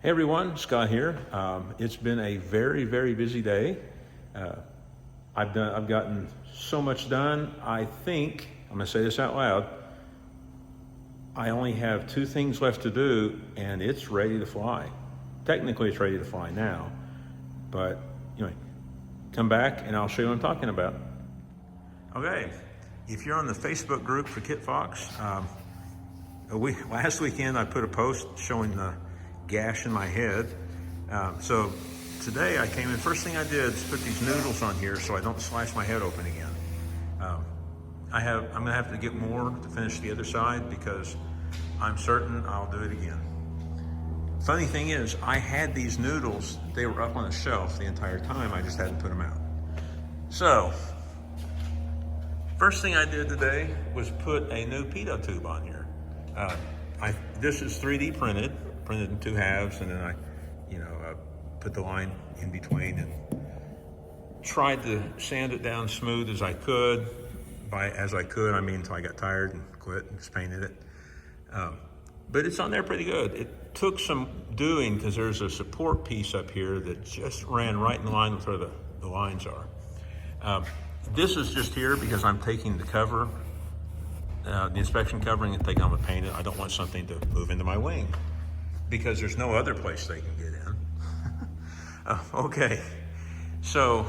Hey everyone, Scott here. It's been a very, very busy day. I've gotten so much done. I think, I'm gonna say this out loud, I only have 2 things left to do and it's ready to fly. Technically it's ready to fly now, but anyway, come back and I'll show you what I'm talking about. Okay, if you're on the Facebook group for Kit Fox, last weekend I put a post showing the gash in my head. So today I came in, first thing I did is put these noodles on here so I don't slash my head open again. I'm gonna have to get more to finish the other side because I'm certain I'll do it again. Funny thing is, I had these noodles, they were up on the shelf the entire time, I just hadn't put them out. So, first thing I did today was put a new pitot tube on here. This is 3D printed in 2 halves, and then I put the line in between and tried to sand it down smooth as I could. I mean until I got tired and quit and just painted it. But it's on there pretty good. It took some doing because there's a support piece up here that just ran right in line with where the lines are. This is just here because I'm taking the cover, the inspection covering, and taking on the paint. I don't want something to move into my wing because there's no other place they can get in. Okay, so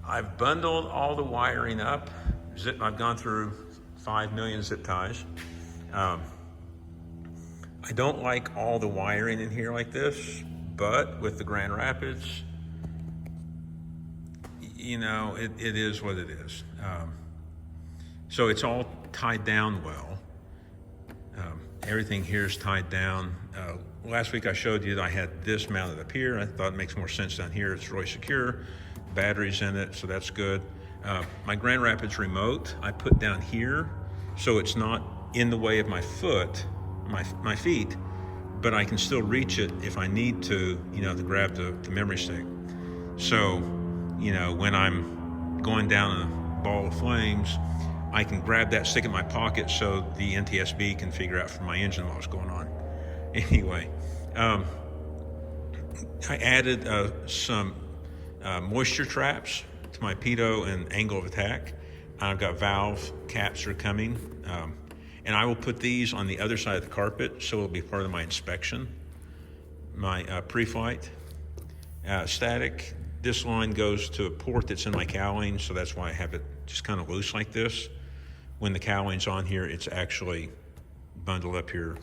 I've bundled all the wiring up. I've gone through 5 million zip ties. I don't like all the wiring in here like this, but with the Grand Rapids, it is what it is. So it's all tied down well. Everything here is tied down. Last week I showed you that I had this mounted up here. I thought it makes more sense down here. It's really secure. Batteries in it, so that's good. My Grand Rapids remote I put down here so it's not in the way of my feet, but I can still reach it if I need to grab the memory stick. So, when I'm going down a ball of flames, I can grab that, stick it in my pocket so the NTSB can figure out from my engine what's going on. Anyway, I added some moisture traps to my pitot and angle of attack. I've got valve caps are coming, and I will put these on the other side of the carpet so it'll be part of my inspection. My pre-flight static. This line goes to a port that's in my cowling, so that's why I have it just kind of loose like this. When the cowling's on here, it's actually bundled up here,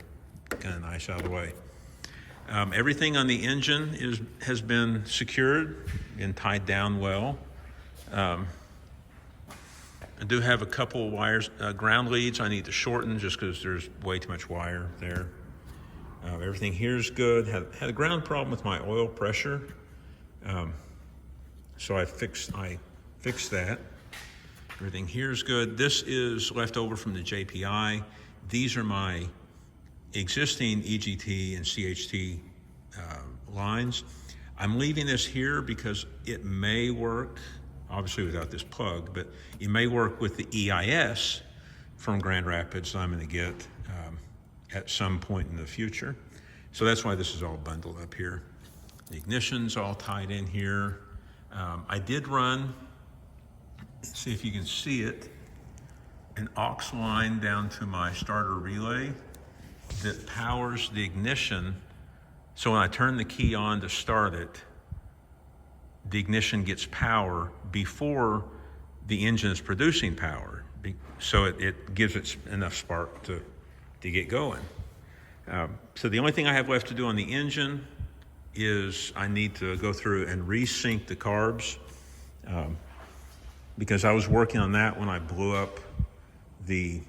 kind of nice out of the way. Everything on the engine has been secured and tied down well. I do have a couple of wires, ground leads I need to shorten just because there's way too much wire there. Everything here is good. Had a ground problem with my oil pressure, so I fixed that. Everything here is good. This is left over from the JPI. These are my existing EGT and CHT lines. I'm leaving this here because it may work, obviously without this plug, but it may work with the EIS from Grand Rapids that I'm going to get at some point in the future. So that's why this is all bundled up here. The ignition's all tied in here. I did run, see if you can see it, an aux line down to my starter relay that powers the ignition. So when I turn the key on to start it, the ignition gets power before the engine is producing power. So it gives it enough spark to get going. So the only thing I have left to do on the engine is I need to go through and resync the carbs because I was working on that when I blew up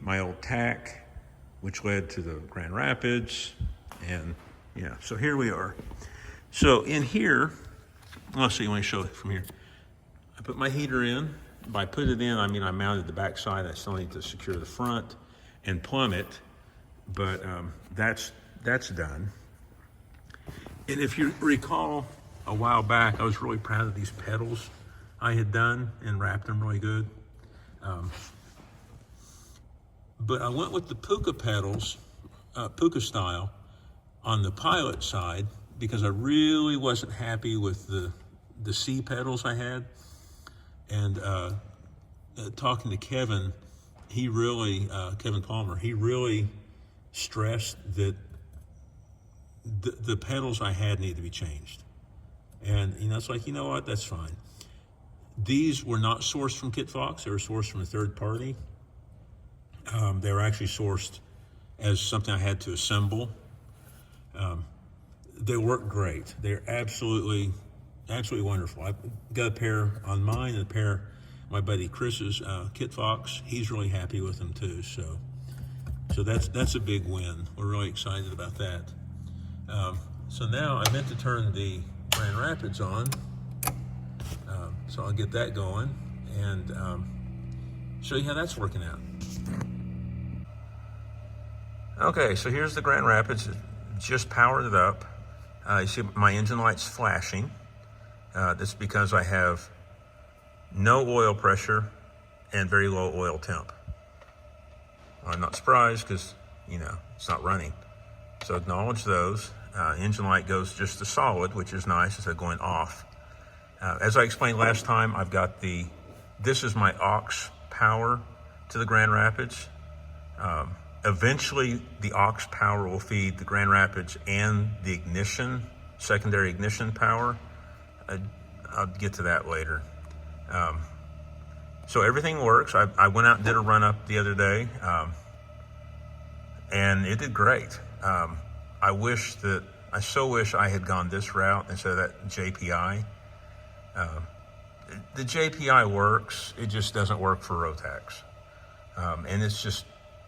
my old TAC, which led to the Grand Rapids, and yeah, so here we are. So in here, let's see, let me show it from here. I put my heater in. By put it in, I mean I mounted the back side. I still need to secure the front and plumb it, but that's done. And if you recall, a while back, I was really proud of these pedals I had done and wrapped them really good. But I went with the Puka pedals, Puka style, on the pilot side, because I really wasn't happy with the C pedals I had. And talking to Kevin, he really, Kevin Palmer, he really stressed that the pedals I had need to be changed. And, it's like, you know what, that's fine. These were not sourced from Kit Fox. They were sourced from a third party. They were actually sourced as something I had to assemble. They work great. They're absolutely wonderful. I've got a pair on mine and a pair my buddy Chris's, Kit Fox. He's really happy with them too. So that's a big win. We're really excited about that. So now I meant to turn the Grand Rapids on. So I'll get that going and show you how that's working out. Okay, so here's the Grand Rapids. Just powered it up. You see my engine light's flashing. That's because I have no oil pressure and very low oil temp. I'm not surprised because, it's not running. So acknowledge those. Engine light goes just to solid, which is nice instead of going off. As I explained last time, I've got this is my aux power to the Grand Rapids. Eventually, the aux power will feed the Grand Rapids and the ignition, secondary ignition power. I'll get to that later. So everything works. I went out and did a run up the other day, and it did great. I so wish I had gone this route instead of that JPI. The JPI works, it just doesn't work for Rotax. And it's just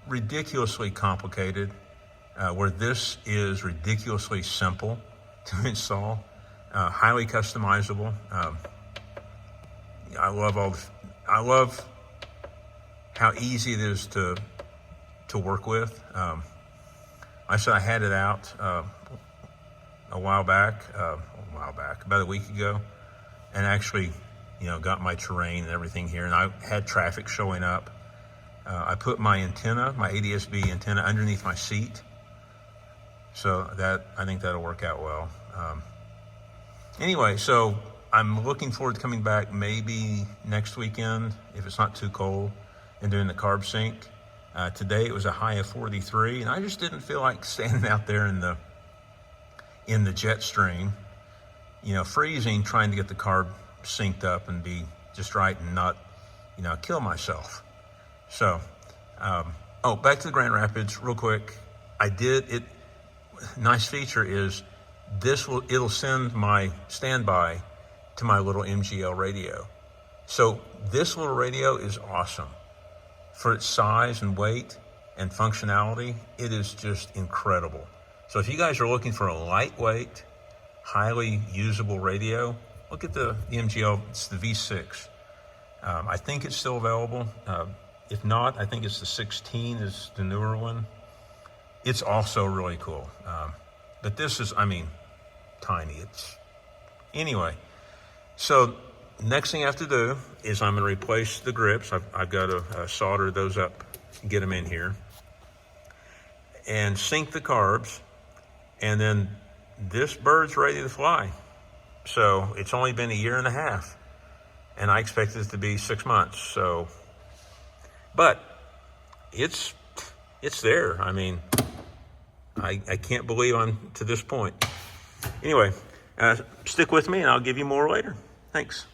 ridiculously complicated, where this is ridiculously simple to install, highly customizable. I love how easy it is to work with. I said I had it out a while back, about a week ago, and actually, got my terrain and everything here, and I had traffic showing up. I put my antenna, my ADS-B antenna, underneath my seat, so I think that'll work out well. Anyway, so I'm looking forward to coming back maybe next weekend, if it's not too cold, and doing the carb sync. Today it was a high of 43, and I just didn't feel like standing out there in the jet stream, freezing, trying to get the carb synced up and be just right and not, kill myself. So, back to the Grand Rapids real quick. Nice feature is it'll send my standby to my little MGL radio. So this little radio is awesome. For its size and weight and functionality, it is just incredible. So if you guys are looking for a lightweight, highly usable radio, look at the MGL, it's the V6. I think it's still available. If not, I think it's the 16 is the newer one. It's also really cool. But this is, tiny. Anyway, so next thing I have to do is I'm going to replace the grips. I've got to solder those up, get them in here, and sync the carbs, and then this bird's ready to fly. So it's only been 1.5 years, and I expect it to be 6 months. So, but it's there. I can't believe I'm to this point. Anyway, stick with me and I'll give you more later. Thanks.